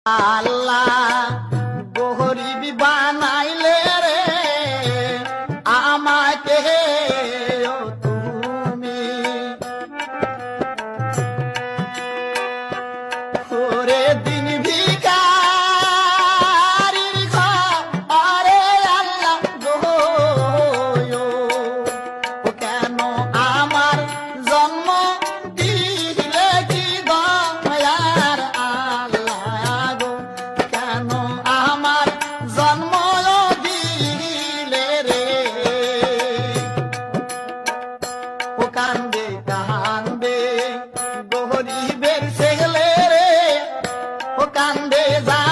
আল্লাহ গরিব বানাইলে রে আমাকে ও তুমি ওরে দিন ভিখারির ঘরে আল্লাহ গো ও কেন আমার জন্ম দিলে কি দয়ার আল্লাহ গো কেন আমার জন্ম দিলে রে ও কান্দে কান্দে গরিবের ছেলে রে ও কান্দে যা